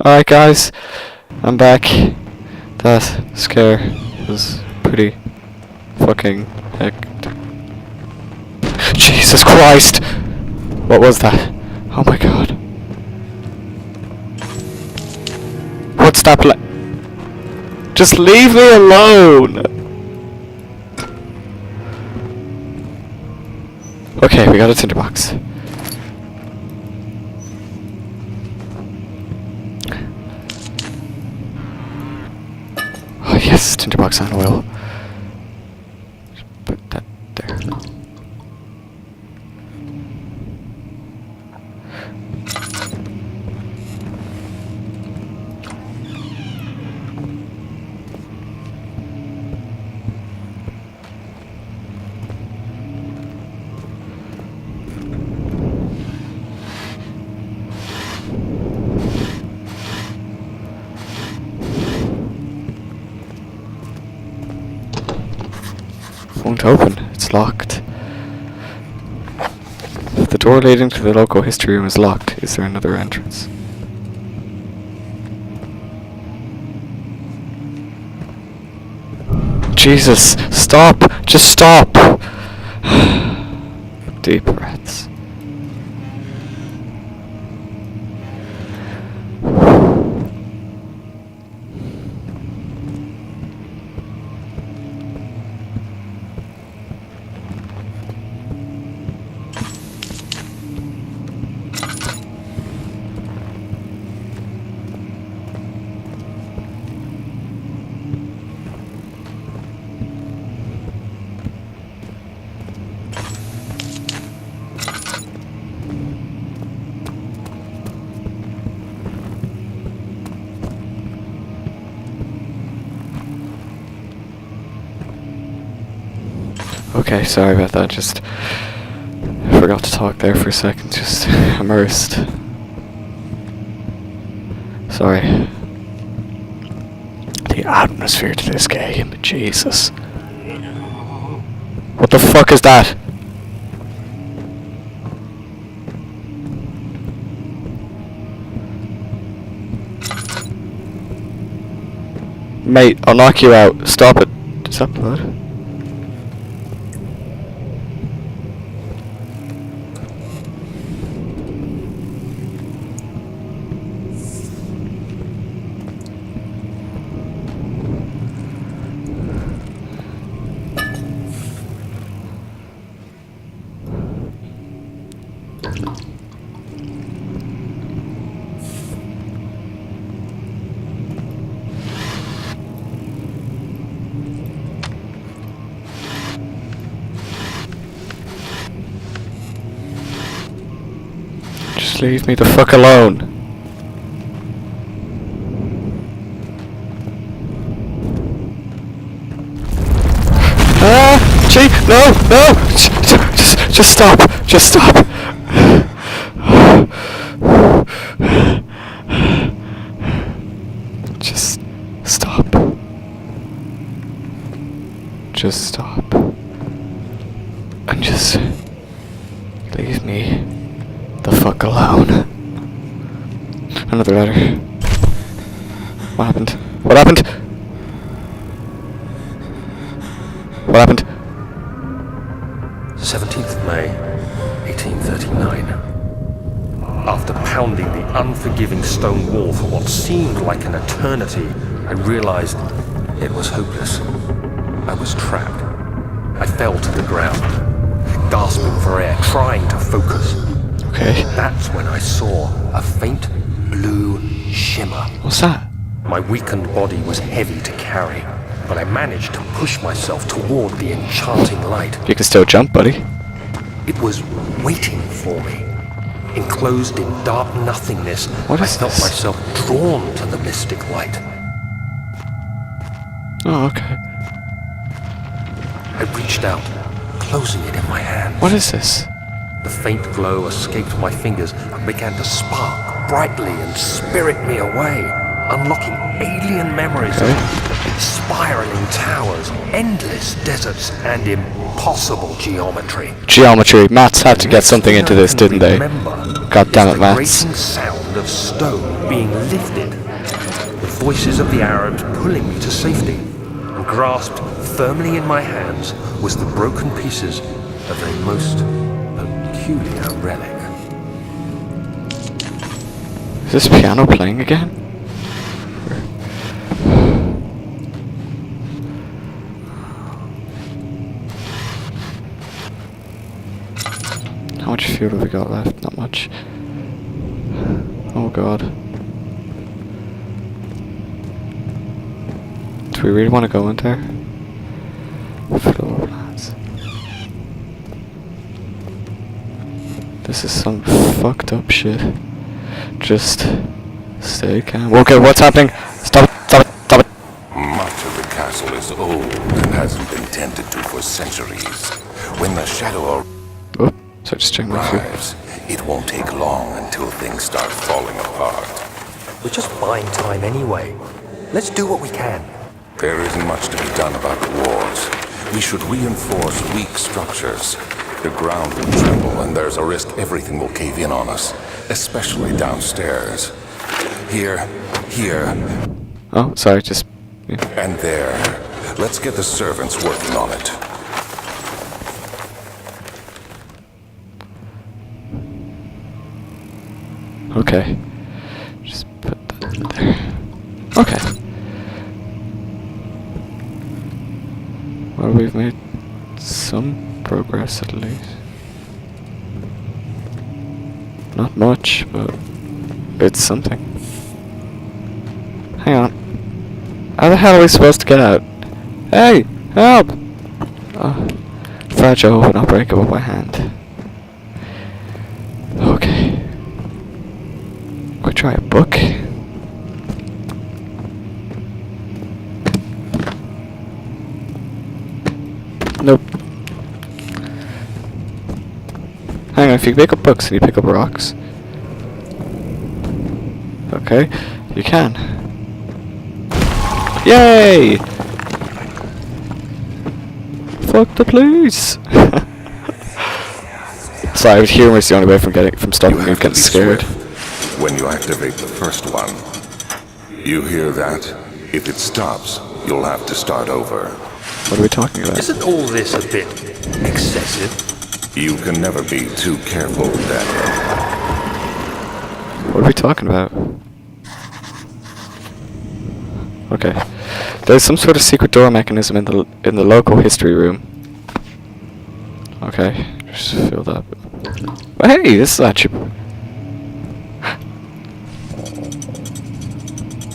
Alright guys, I'm back. That scare was pretty fucking hectic. Jesus Christ! What was that? Oh my god. What's that Just leave me alone! Okay, we got a tinderbox. Oh yes, tinderbox on oil. Put that there. Won't open. It's locked. If the door leading to the local history room is locked, is there another entrance? Jesus! Stop! Just stop! Deep breaths. Okay, sorry about that, just forgot to talk there for a second, just immersed. Sorry. The atmosphere to this game, Jesus. What the fuck is that? Mate, I'll knock you out. Stop it. Is that blood? Just leave me the fuck alone. Ah! Gee! No! No! Just stop! Just stop! Just stop. Just stop. And just leave me the fuck alone. Another letter. What happened? What happened? What happened? 17th May, 1839. After pounding the unforgiving stone wall for what seemed like an eternity, I realized it was hopeless. I was trapped. I fell to the ground, gasping for air, trying to focus. Okay. That's when I saw a faint blue shimmer. What's that? My weakened body was heavy to carry, but I managed to push myself toward the enchanting light. You can still jump, buddy. It was waiting for me. Enclosed in dark nothingness, What is I felt this? myself drawn to the mystic light. Oh, okay. I reached out, closing it in my hand. What is this? The faint glow escaped my fingers and began to spark brightly and spirit me away, unlocking alien memories of spiraling towers, endless deserts, and impossible geometry. Geometry. Maths had to get something into this, didn't they? God damn it, The maths. grating sound of of stone being lifted. The voices of the Arabs pulling me to safety, and grasped firmly in my hands was the broken pieces of a most peculiar relic. Is this piano playing again? How much fuel have we got left? Not much. Oh god. Do we really want to go in there? Floor plans. This is some fucked up shit. Just stay calm. Okay, what's happening? Stop it, stop it, stop it. Much of the castle is old and hasn't been tended to for centuries. When the shadow Oh, so just checking my fuel. arrives, it won't take long until things start falling apart. We're just buying time anyway. Let's do what we can. There isn't much to be done about the walls. We should reinforce weak structures. The ground will tremble, and there's a risk everything will cave in on us, especially downstairs. Here, Oh, sorry, just... yeah. and there. Let's get the servants working on it. Okay. Just put that in there. Okay. Well, we've made some progress at least. Not much, but it's something. Hang on. How the hell are we supposed to get out? Hey! Help! Oh, fragile but not breakable by hand. Okay. Could we try a book? Nope. Hang on, if you pick up books, can you pick up rocks? Okay, you can. Yay! Fuck the police! Sorry, humor is the only way from stopping me getting scared. Swift when you activate the first one. You hear that? If it stops, you'll have to start over. What are we talking about? Isn't all this a bit excessive? You can never be too careful, Daniel. What are we talking about? Okay. There's some sort of secret door mechanism in the local history room. Okay, just fill that. But hey, this is actually...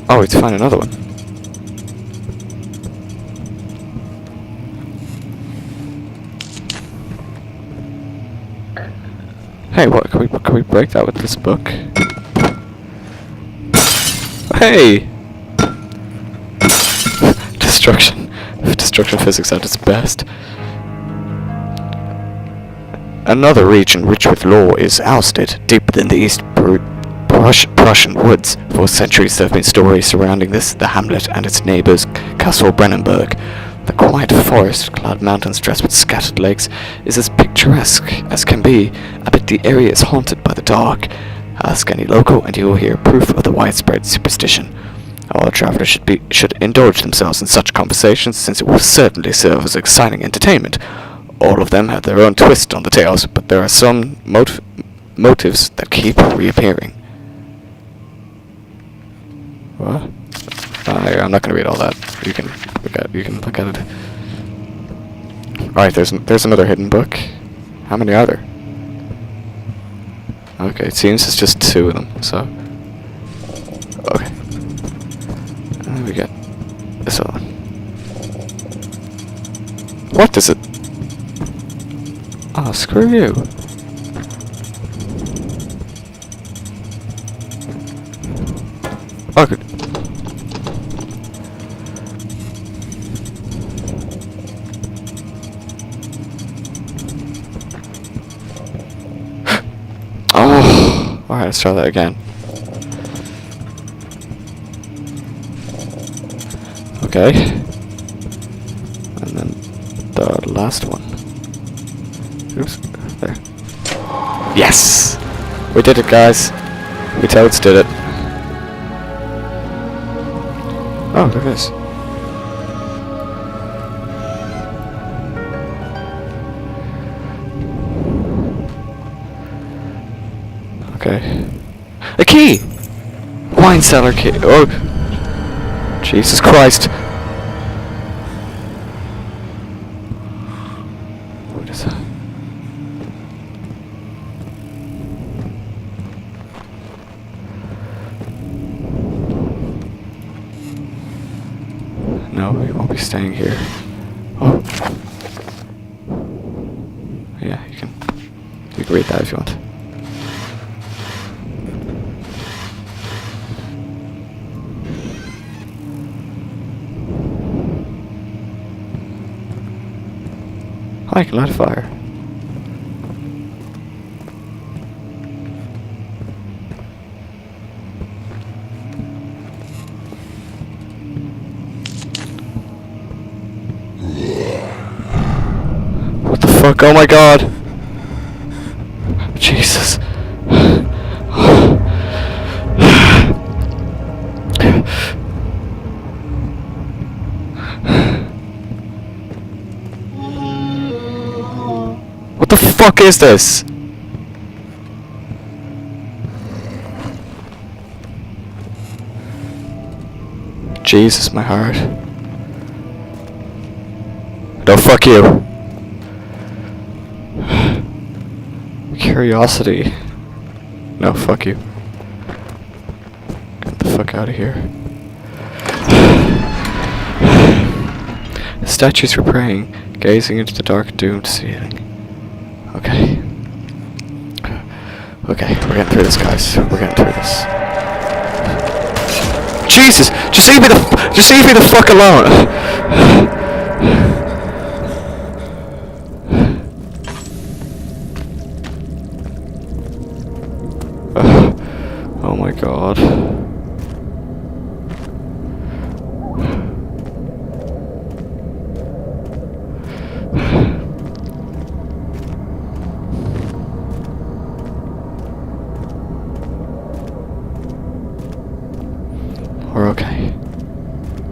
Oh, it's find another one. Hey, what? Can we break that with this book? Hey! Destruction physics at its best. Another region rich with lore is ousted. Deep within the East Prussian woods, for centuries there have been stories surrounding this, the hamlet and its neighbours, Castle Brennenburg. The quiet forest-clad mountains dressed with scattered lakes is as picturesque as can be. I bet the area is haunted by the dark. Ask any local and you will hear proof of the widespread superstition. All travelers should indulge themselves in such conversations, since it will certainly serve as exciting entertainment. All of them have their own twist on the tales, but there are some motives that keep reappearing. What? I'm not going to read all that. You can look at it. Alright, there's another hidden book. How many are there? Okay, it seems it's just 2 of them, so... Okay. And then we get this other one. What is it? Oh, screw you. Oh, good. Oh, alright, let's try that again. Okay. And then the last one. Oops, there. Yes! We did it, guys. We toads did it. Oh, look at this. Okay. A key! Wine cellar key. Oh! Jesus Christ. What is that? No, we won't be staying here. Oh. Yeah, you can read that if you want. Oh, I can light a fire. What the fuck? Oh my god! Jesus. What the fuck is this? Jesus, my heart. No, fuck you. Curiosity. No, fuck you. Get the fuck out of here. The statues were praying, gazing into the dark, doomed ceiling. Okay. Okay, we're getting through this, guys. We're getting through this. Jesus! Just leave me the fuck alone! Oh my god. We're okay.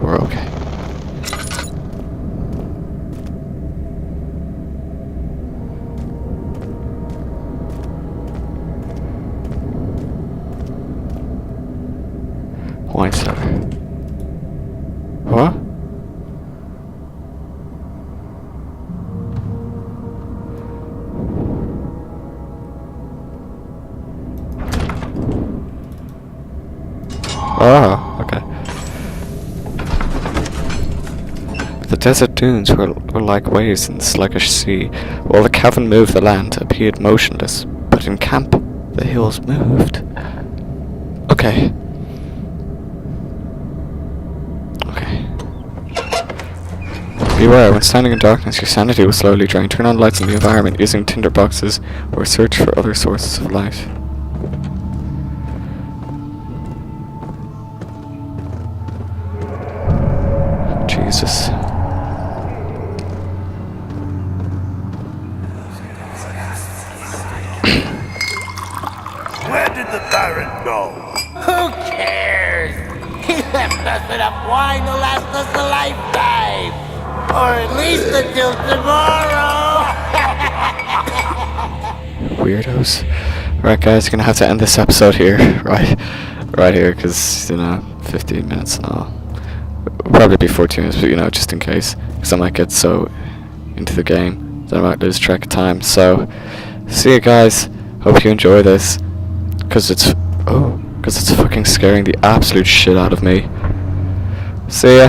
We're okay. Wine cellar. What? Oh, okay. The desert dunes were like waves in the sluggish sea, while the cavern moved the land appeared motionless, but in camp the hills moved. Okay. Okay. Beware, when standing in darkness, your sanity will slowly drain. Turn on lights in the environment using tinder boxes or search for other sources of light. Jesus. Where did the Baron go? Who cares? He left us enough wine to last us a lifetime. Or at least until tomorrow. Weirdos. Right, guys, gonna have to end this episode here. Right here, because, 15 minutes and all. Probably be 14 minutes, but, just in case. Because I might get so into the game that I might lose track of time. So, see you guys. Hope you enjoy this. Because it's fucking scaring the absolute shit out of me. See ya.